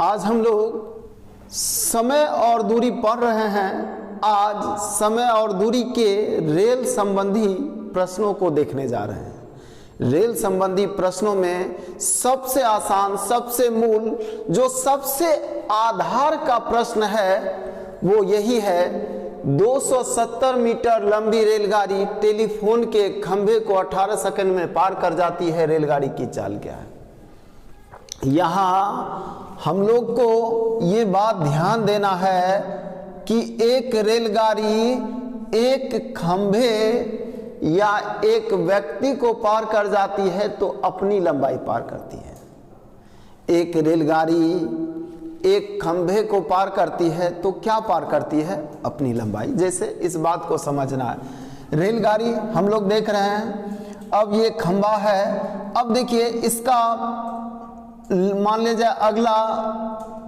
आज हम लोग समय और दूरी पढ़ रहे हैं। आज समय और दूरी के रेल संबंधी प्रश्नों को देखने जा रहे हैं। रेल संबंधी प्रश्नों में सबसे आसान, सबसे मूल, जो सबसे आधार का प्रश्न है वो यही है, 270 मीटर लंबी रेलगाड़ी टेलीफोन के खंभे को 18 सेकंड में पार कर जाती है, रेलगाड़ी की चाल क्या है। यहाँ हम लोग को ये बात ध्यान देना है कि एक रेलगाड़ी एक खंभे या एक व्यक्ति को पार कर जाती है तो अपनी लंबाई पार करती है। एक रेलगाड़ी एक खंभे को पार करती है तो क्या पार करती है? अपनी लंबाई। जैसे इस बात को समझना है। रेलगाड़ी हम लोग देख रहे हैं, अब ये खंभा है। अब देखिए इसका मान लीजिए अगला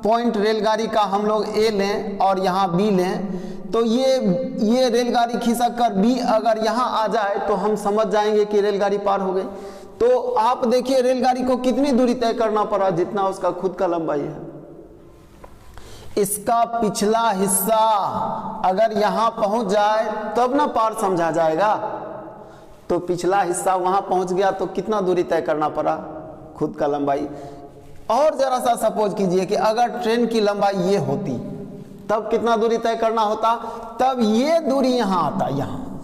पॉइंट रेलगाड़ी का हम लोग ए लें और यहाँ बी लें, तो ये रेलगाड़ी खिसक कर बी अगर यहाँ आ जाए तो हम समझ जाएंगे कि रेलगाड़ी पार हो गई। तो आप देखिए रेलगाड़ी को कितनी दूरी तय करना पड़ा, जितना उसका खुद का लंबाई है। इसका पिछला हिस्सा अगर यहाँ पहुंच जाए तब ना पार समझा जाएगा। तो पिछला हिस्सा वहां पहुंच गया तो कितना दूरी तय करना पड़ा? खुद का लंबाई। और जरा सा सपोज कीजिए कि अगर ट्रेन की लंबाई ये होती तब कितना दूरी तय करना होता? तब ये दूरी यहाँ आता, यहाँ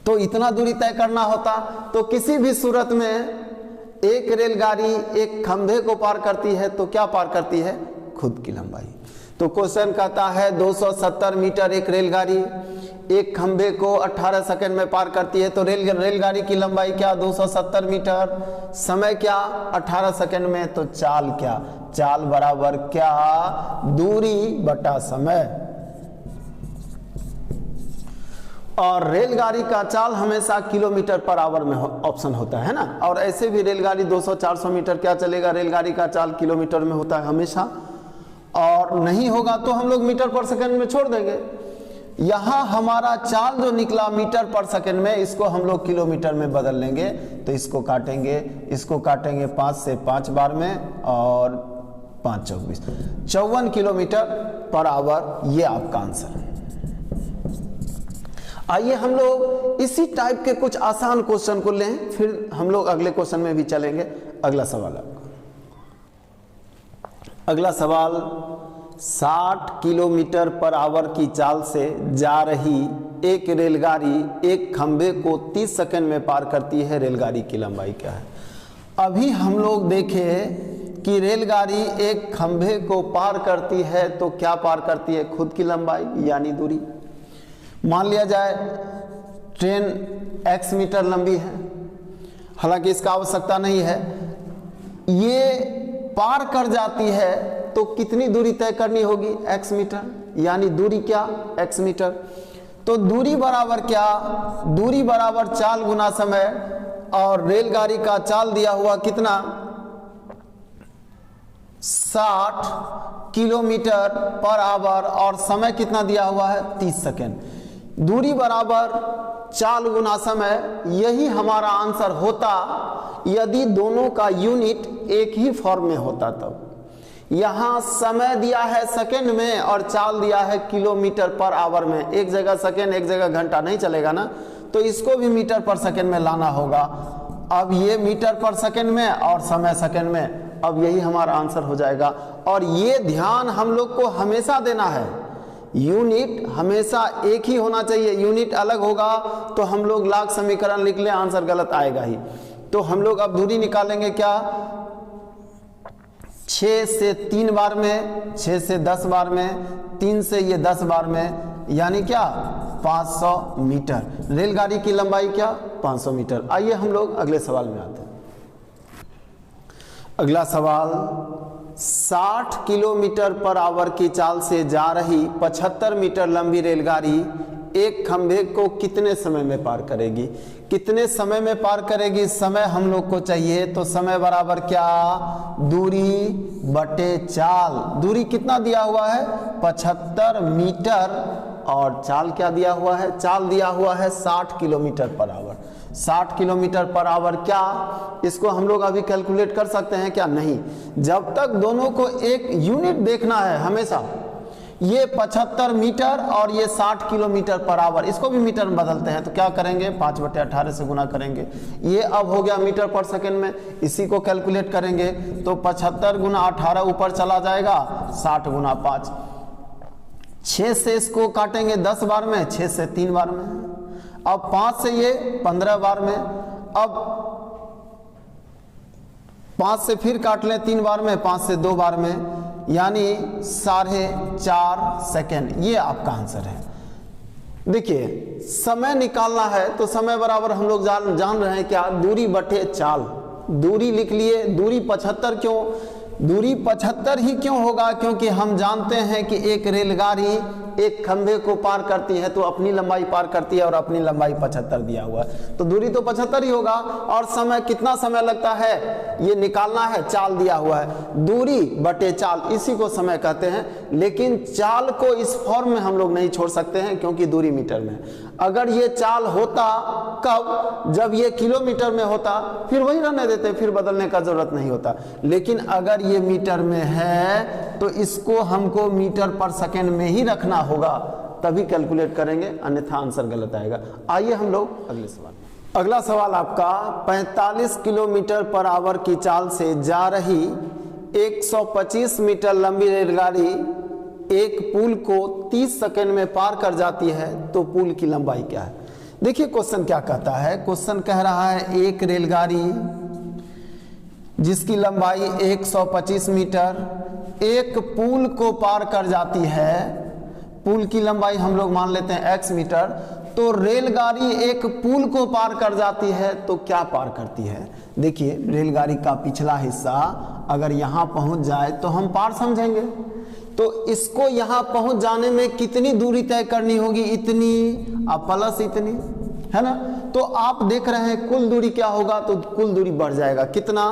तो इतना दूरी तय करना होता। तो किसी भी सूरत में एक रेलगाड़ी एक खंभे को पार करती है तो क्या पार करती है? खुद की लंबाई। तो क्वेश्चन कहता है 270 मीटर एक रेलगाड़ी एक खंभे को 18 सेकंड में पार करती है, तो रेलगाड़ी की लंबाई क्या? 270 मीटर। समय क्या? 18 सेकंड में। तो चाल क्या? चाल बराबर क्या? दूरी बटा समय। और रेलगाड़ी का चाल हमेशा किलोमीटर पर आवर में ऑप्शन होता है ना। और ऐसे भी रेलगाड़ी 200-400 मीटर क्या चलेगा, रेलगाड़ी का चाल किलोमीटर में होता है हमेशा। और नहीं होगा तो हम लोग मीटर पर सेकंड में छोड़ देंगे। यहाँ हमारा चाल जो निकला मीटर पर सेकंड में, इसको हम लोग किलोमीटर में बदल लेंगे। तो इसको काटेंगे 5 से 5 बार में और 5 24 54 किलोमीटर पर आवर। ये आपका आंसर है। आइए हम लोग इसी टाइप के कुछ आसान क्वेश्चन को लें, फिर हम लोग अगले क्वेश्चन में भी चलेंगे। अगला सवाल आपका। अगला सवाल, 60 किलोमीटर पर आवर की चाल से जा रही एक रेलगाड़ी एक खंभे को 30 सेकंड में पार करती है, रेलगाड़ी की लंबाई क्या है? अभी हम लोग देखें कि रेलगाड़ी एक खंभे को पार करती है तो क्या पार करती है? खुद की लंबाई यानी दूरी। मान लिया जाए ट्रेन x मीटर लंबी है, हालांकि इसका आवश्यकता नहीं है। ये पार कर जाती है तो कितनी दूरी तय करनी होगी? x मीटर, यानी दूरी क्या? x metre. तो दूरी बराबर क्या? दूरी बराबर चाल गुना समय। और रेलगाड़ी का चाल दिया हुआ कितना? 60 किलोमीटर पर आवर और समय कितना दिया हुआ है? 30 सेकेंड। दूरी बराबर चाल गुना समय, यही हमारा आंसर होता यदि दोनों का यूनिट एक ही फॉर्म में होता। तब यहाँ समय दिया है सेकेंड में और चाल दिया है किलोमीटर पर आवर में। एक जगह सेकेंड एक जगह घंटा नहीं चलेगा ना, तो इसको भी मीटर पर सेकेंड में लाना होगा। अब ये मीटर पर सेकेंड में और समय सेकेंड में, अब यही हमारा आंसर हो जाएगा। और ये ध्यान हम लोग को हमेशा देना है, यूनिट हमेशा एक ही होना चाहिए। यूनिट अलग होगा तो हम लोग लाख समीकरण लिख लें, आंसर गलत आएगा ही। तो हम लोग अब दूरी निकालेंगे क्या? 6 से 3 बार में, 6 से 10 बार में, 3 से ये 10 बार में, यानी क्या? 500 मीटर। रेलगाड़ी की लंबाई क्या? 500 मीटर। आइए हम लोग अगले सवाल में आते हैं। अगला सवाल, 60 किलोमीटर पर आवर की चाल से जा रही 75 मीटर लंबी रेलगाड़ी एक खंभे को कितने समय में पार करेगी? कितने समय में पार करेगी? समय हम लोग को चाहिए, तो समय बराबर क्या? दूरी बटे चाल। दूरी कितना दिया हुआ है? 75 मीटर। और चाल क्या दिया हुआ है? चाल दिया हुआ है 60 kilometre per hour. 60 kilometre per hour, क्या इसको हम लोग अभी कैलकुलेट कर सकते हैं क्या? नहीं। जब तक दोनों को एक यूनिट देखना है हमेशा, ये 75 मीटर और ये 60 किलोमीटर पर आवर, इसको भी मीटर में बदलते हैं तो क्या करेंगे? 5/18 से गुना करेंगे। ये अब हो गया मीटर पर सेकंड में, इसी को कैलकुलेट करेंगे तो 75 गुना 18 ऊपर चला जाएगा, 60 गुना 5। 6 से इसको काटेंगे 10 बार में, 6 से 3 बार में, अब 5 से ये 15 बार में, अब 5 से फिर काट लें 3 बार में, 5 से 2 बार में, यानी 4.5 सेकेंड। ये आपका आंसर है। देखिए समय निकालना है तो समय बराबर हम लोग जान रहे हैं क्या? दूरी बटे चाल। दूरी लिख लिए, दूरी 75 क्यों? दूरी 75 ही क्यों होगा? क्योंकि हम जानते हैं कि एक रेलगाड़ी एक खंभे को पार करती है तो अपनी लंबाई पार करती है और अपनी लंबाई 75 दिया हुआ है, तो दूरी तो 75 ही होगा। और समय, कितना समय लगता है ये निकालना है, चाल दिया हुआ है, दूरी बटे चाल, इसी को समय कहते हैं। लेकिन चाल को इस फॉर्म में हम लोग नहीं छोड़ सकते हैं क्योंकि दूरी मीटर में। अगर ये चाल होता कब? जब ये किलोमीटर में होता, फिर वही रहने देते, फिर बदलने का जरूरत नहीं होता। लेकिन अगर ये मीटर में है तो इसको हमको मीटर पर सेकंड में ही रखना होगा, तभी कैलकुलेट करेंगे, अन्यथा आंसर गलत आएगा। आइए हम लोग अगले सवाल में। अगला सवाल आपका 45 किलोमीटर पर आवर की चाल से जा रही 125 मीटर लंबी रेलगाड़ी एक पुल को 30 सेकंड में पार कर जाती है तो पुल की लंबाई क्या है? देखिए क्वेश्चन क्या कहता है। क्वेश्चन कह रहा है एक रेलगाड़ी जिसकी लंबाई 125 मीटर एक पुल को पार कर जाती है, पुल की लंबाई हम लोग मान लेते हैं x मीटर, तो रेलगाड़ी एक पुल को पार कर जाती है तो क्या पार करती है? देखिए रेलगाड़ी का पिछला हिस्सा अगर यहाँ पहुँच जाए तो हम पार समझेंगे, तो इसको यहाँ पहुँच जाने में कितनी दूरी तय करनी होगी? इतनी और प्लस इतनी, है ना। तो आप देख रहे हैं कुल दूरी क्या होगा, तो कुल दूरी बढ़ जाएगा, कितना?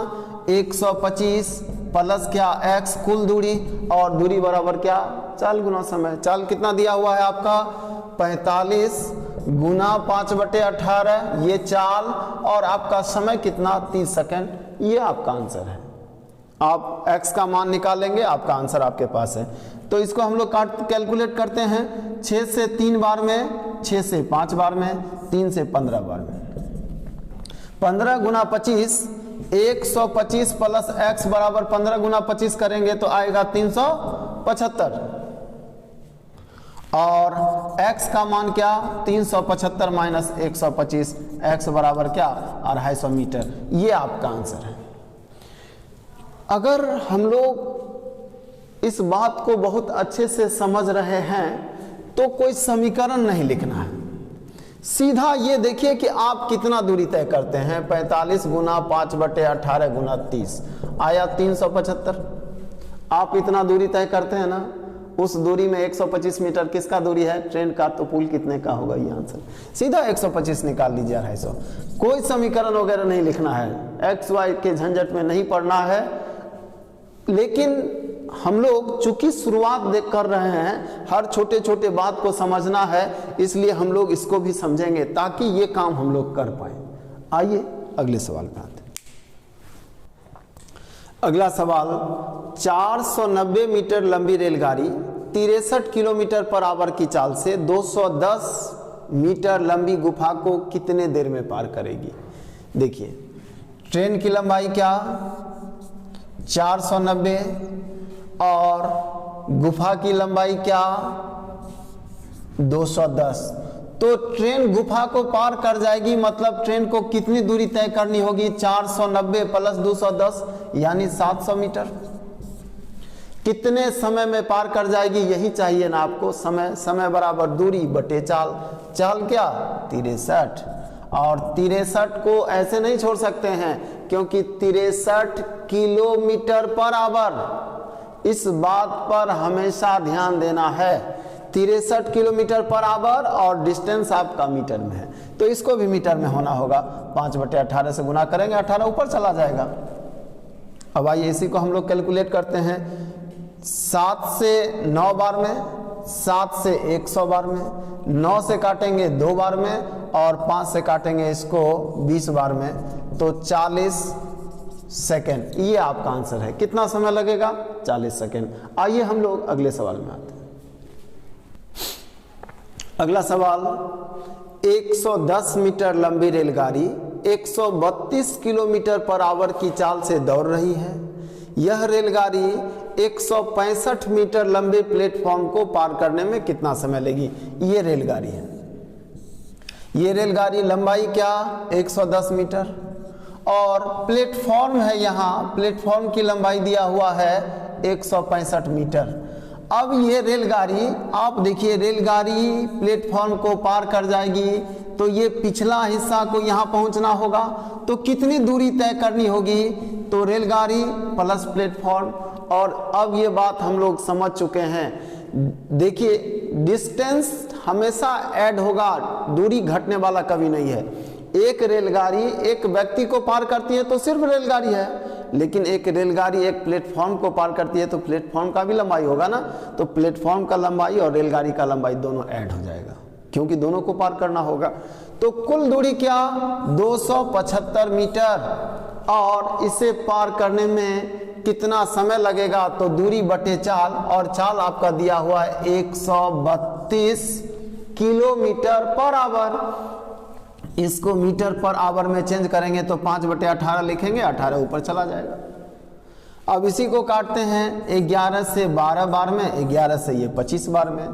125 प्लस क्या x कुल दूरी, और दूरी बराबर क्या? चाल गुना समय। चाल कितना दिया हुआ है आपका? 45 गुना 5/18, ये चाल, और आपका समय कितना? 30 सेकंड। ये आपका आंसर है। आप x का मान निकालेंगे, आपका आंसर आपके पास है। तो इसको हम लोग कैलकुलेट करते हैं। 6 से 3 बार में, 6 से 5 बार में, 3 से 15 बार में। 15 गुना 25, 125 प्लस x बराबर 15 गुना 25 करेंगे तो आएगा 375, और x का मान क्या? 375 माइनस 125, x बराबर क्या? 250 मीटर। ये आपका आंसर है। अगर हम लोग इस बात को बहुत अच्छे से समझ रहे हैं तो कोई समीकरण नहीं लिखना है, सीधा ये देखिए कि आप कितना दूरी तय करते हैं। 45 गुना 5/18 गुना 30 आया 375। आप इतना दूरी तय करते हैं ना, उस दूरी में 125 मीटर किसका दूरी है? ट्रेन का। तो पुल कितने का होगा? ये आंसर सीधा 125 निकाल लीजिए, 250। कोई समीकरण वगैरह नहीं लिखना है, एक्स वाई के झंझट में नहीं पड़ना है। लेकिन हम लोग चूंकि शुरुआत देख कर रहे हैं, हर छोटे छोटे बात को समझना है, इसलिए हम लोग इसको भी समझेंगे ताकि ये काम हम लोग कर पाए। आइए अगले सवाल पे आते हैं। अगला सवाल, 490 मीटर लंबी रेलगाड़ी 63 किलोमीटर पर आवर की चाल से 210 मीटर लंबी गुफा को कितने देर में पार करेगी? देखिए ट्रेन की लंबाई क्या? 490, और गुफा की लंबाई क्या? 210। तो ट्रेन गुफा को पार कर जाएगी, मतलब ट्रेन को कितनी दूरी तय करनी होगी? 490 प्लस 210 यानी 700 मीटर। कितने समय में पार कर जाएगी यही चाहिए ना आपको। समय, समय बराबर दूरी बटे चाल। चाल क्या? 63, और 63 को ऐसे नहीं छोड़ सकते हैं क्योंकि 63 किलोमीटर पर आवर, इस बात पर हमेशा ध्यान देना है। 63 किलोमीटर पर आवर और डिस्टेंस आपका मीटर में है, तो इसको भी मीटर में होना होगा। 5/18 से गुना करेंगे, 18 ऊपर चला जाएगा। अब आइए इसी को हम लोग कैलकुलेट करते हैं। 7 से 9 बार में, 7 से 100 बार में, 9 से काटेंगे 2 बार में, और 5 से काटेंगे इसको 20 बार में तो 40 सेकेंड। ये आपका आंसर है। कितना समय लगेगा? 40 सेकेंड। आइए हम लोग अगले सवाल में आते हैं। अगला सवाल, 110 मीटर लंबी रेलगाड़ी 132 किलोमीटर पर आवर की चाल से दौड़ रही है। यह रेलगाड़ी 165 मीटर लंबे प्लेटफॉर्म को पार करने में कितना समय लेगी? ये रेलगाड़ी है। ये रेलगाड़ी लंबाई क्या? 110 मीटर और प्लेटफॉर्म है, यहाँ प्लेटफॉर्म की लंबाई दिया हुआ है 165 मीटर। अब ये रेलगाड़ी, आप देखिए, रेलगाड़ी प्लेटफॉर्म को पार कर जाएगी तो ये पिछला हिस्सा को यहाँ पहुँचना होगा, तो कितनी दूरी तय करनी होगी? तो रेलगाड़ी प्लस प्लेटफॉर्म। और अब ये बात हम लोग समझ चुके हैं। देखिए, डिस्टेंस हमेशा ऐड होगा, दूरी घटने वाला कभी नहीं है। एक रेलगाड़ी एक व्यक्ति को पार करती है तो सिर्फ रेलगाड़ी है, लेकिन एक रेलगाड़ी एक प्लेटफॉर्म को पार करती है तो प्लेटफॉर्म का भी लंबाई होगा ना, तो प्लेटफॉर्म का लंबाई और रेलगाड़ी का लंबाई दोनों ऐड हो जाएगा, क्योंकि दोनों को पार करना होगा। तो कुल दूरी क्या? 275 मीटर। और इसे पार करने में कितना समय लगेगा? तो दूरी बटे चाल, और चाल आपका दिया हुआ है 132 किलोमीटर पर आवर। इसको मीटर पर आवर में चेंज करेंगे तो 5/18 लिखेंगे, 18 ऊपर चला जाएगा। अब इसी को काटते हैं 11 से 12 बार में, 11 से ये 25 बार में,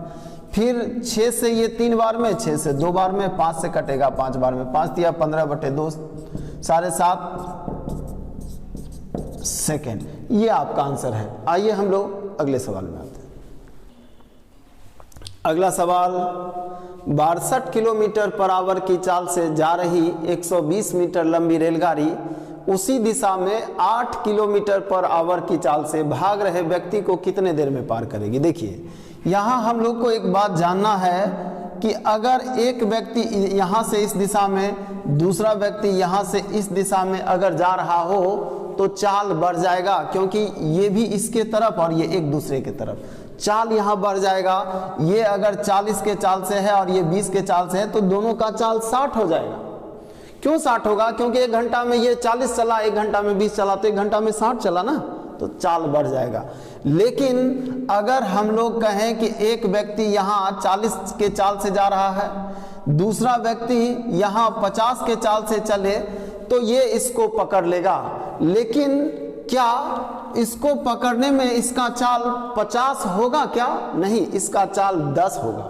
फिर 6 से ये 3 बार में, 6 से 2 बार में, 5 से कटेगा 5 बार में, 5 दिया 15/2, 7.5 सेकेंड। ये आपका आंसर है। आइए हम लोग अगले सवाल में आते हैं। अगला सवाल, 62 किलोमीटर पर आवर की चाल से जा रही 120 मीटर लंबी रेलगाड़ी उसी दिशा में 8 किलोमीटर पर आवर की चाल से भाग रहे व्यक्ति को कितने देर में पार करेगी? देखिए, यहाँ हम लोग को एक बात जानना है कि अगर एक व्यक्ति यहाँ से इस दिशा में, दूसरा व्यक्ति यहाँ से इस दिशा में अगर जा रहा हो तो चाल बढ़ जाएगा, क्योंकि ये भी इसके तरफ और ये एक दूसरे के तरफ, चाल यहाँ बढ़ जाएगा। ये अगर 40 के चाल से है और ये 20 के चाल से है तो दोनों का चाल 60 हो जाएगा। क्यों 60 होगा? क्योंकि 1 घंटा में ये 40 चला, 1 घंटा में 20 चला, तो 1 घंटा में 60 चला ना, तो चाल बढ़ जाएगा। लेकिन अगर हम लोग कहें कि एक व्यक्ति यहाँ 40 के चाल से जा रहा है, दूसरा व्यक्ति यहाँ 50 के चाल से चले, तो ये इसको पकड़ लेगा। लेकिन क्या इसको पकड़ने में इसका चाल 50 होगा क्या? नहीं, इसका चाल 10 होगा।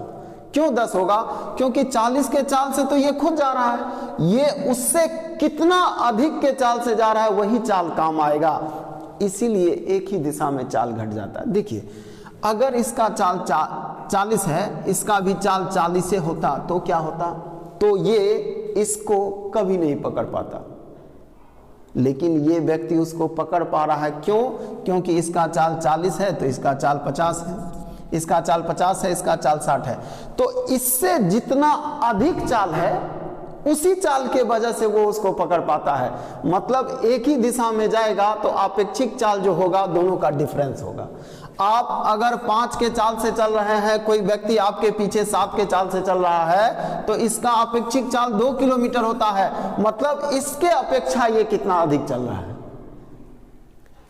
क्यों 10 होगा? क्योंकि 40 के चाल से तो ये खुद जा रहा है, ये उससे कितना अधिक के चाल से जा रहा है वही चाल काम आएगा, इसीलिए एक ही दिशा में चाल घट जाता है। देखिए, अगर इसका चाल 40 है, इसका भी चाल 40 से होता तो क्या होता? तो ये इसको कभी नहीं पकड़ पाता, लेकिन ये व्यक्ति उसको पकड़ पा रहा है। क्यों? क्योंकि इसका चाल 40 है तो इसका चाल 50 है, इसका चाल 50 है, इसका चाल 60 है। तो इससे जितना अधिक चाल है उसी चाल के वजह से वो उसको पकड़ पाता है। मतलब एक ही दिशा में जाएगा तो अपेक्षित चाल जो होगा दोनों का डिफरेंस होगा। आप अगर 5 के चाल से चल रहे हैं, कोई व्यक्ति आपके पीछे 7 के चाल से चल रहा है, तो इसका अपेक्षित चाल 2 किलोमीटर होता है, मतलब इसके अपेक्षा ये कितना अधिक चल रहा है।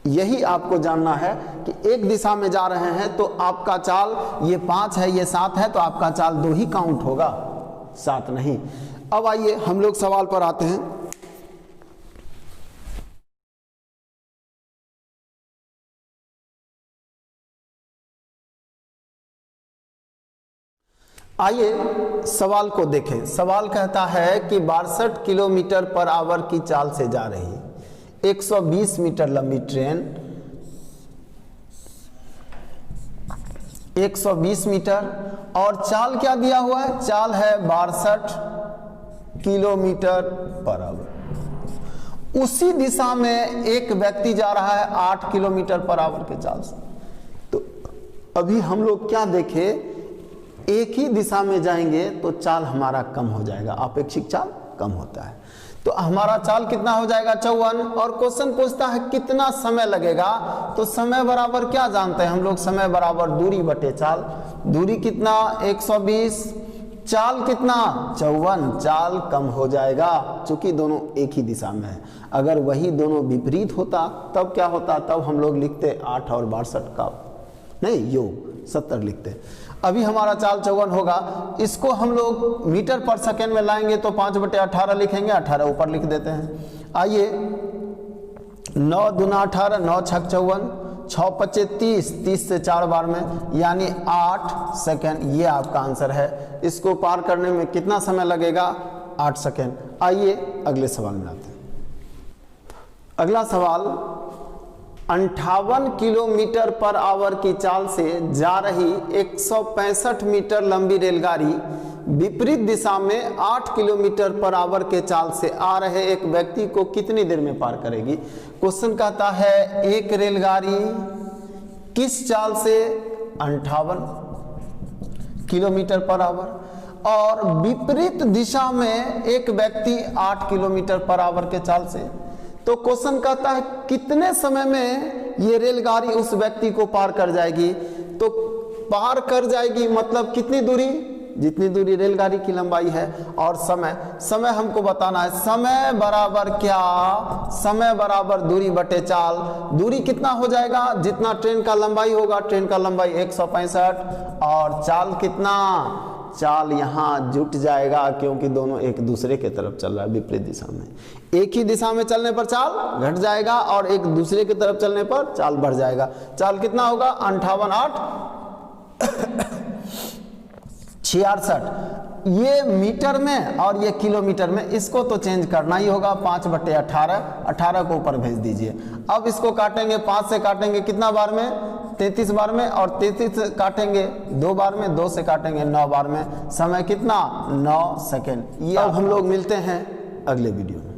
यही आपको जानना है कि एक दिशा में जा रहे हैं तो आपका चाल ये 5 है, ये 7 है, तो आपका चाल 2 ही काउंट होगा, 7 नहीं। अब आइए हम लोग सवाल पर आते हैं। आइए सवाल को देखें। सवाल कहता है कि 62 किलोमीटर पर आवर की चाल से जा रही 120 मीटर लंबी ट्रेन 120 मीटर और चाल क्या दिया हुआ है? चाल है 62 किलोमीटर पर आवर। उसी दिशा में एक व्यक्ति जा रहा है 8 किलोमीटर पर आवर के चाल से। तो अभी हम लोग क्या देखें, एक ही दिशा में जाएंगे तो चाल हमारा कम हो जाएगा, अपेक्षित चाल कम होता है। तो हमारा चाल कितना हो जाएगा? 54। और क्वेश्चन पूछता है कितना समय लगेगा, तो समय बराबर क्या जानते हैं हम लोग? समय बराबर दूरी बटे चाल। दूरी कितना? 120 चाल कितना 54, चाल कम हो जाएगा क्योंकि दोनों एक ही दिशा में है। अगर वही दोनों विपरीत होता तब क्या होता, तब हम लोग लिखते 8 और 62 का नहीं योग 70 लिखते। अभी हमारा चाल 54 होगा, इसको हम लोग मीटर पर सेकेंड में लाएंगे तो 5/18 लिखेंगे, 18 ऊपर लिख देते हैं। आइए 9 दूना 18, 9 छक 54, 6 पच्चे 30, 30 से 4 बार में यानी 8 सेकेंड, ये आपका आंसर है। इसको पार करने में कितना समय लगेगा, 8 सेकेंड। आइए अगले सवाल में आते हैं। अगला सवाल, 58 किलोमीटर पर आवर की चाल से जा रही 165 मीटर लंबी रेलगाड़ी विपरीत दिशा में 8 किलोमीटर पर आवर के चाल से आ रहे एक व्यक्ति को कितनी देर में पार करेगी। क्वेश्चन कहता है एक रेलगाड़ी किस चाल से 58 किलोमीटर पर आवर और विपरीत दिशा में एक व्यक्ति 8 किलोमीटर पर आवर के चाल से। तो क्वेश्चन कहता है कितने समय में ये रेलगाड़ी उस व्यक्ति को पार कर जाएगी। तो पार कर जाएगी मतलब कितनी दूरी, जितनी दूरी रेलगाड़ी की लंबाई है। और समय हमको बताना है, समय बराबर क्या, समय बराबर दूरी बटे चाल। दूरी कितना हो जाएगा, जितना ट्रेन का लंबाई होगा, ट्रेन का लंबाई 165 और चाल कितना, चाल यहाँ जुट जाएगा क्योंकि दोनों एक दूसरे के तरफ चल रहा है विपरीत दिशा में। एक ही दिशा में चलने पर चाल घट जाएगा और एक दूसरे की तरफ चलने पर चाल बढ़ जाएगा। चाल कितना होगा 58 8 66, ये मीटर में और ये किलोमीटर में, इसको तो चेंज करना ही होगा। 5/18, 18 को ऊपर भेज दीजिए। अब इसको काटेंगे, 5 से काटेंगे कितना बार में, 33 बार में, और 33 से काटेंगे 2 बार में, 2 से काटेंगे 9 बार में। समय कितना 9 सेकेंड। ये अब हम लोग मिलते हैं अगले वीडियो में।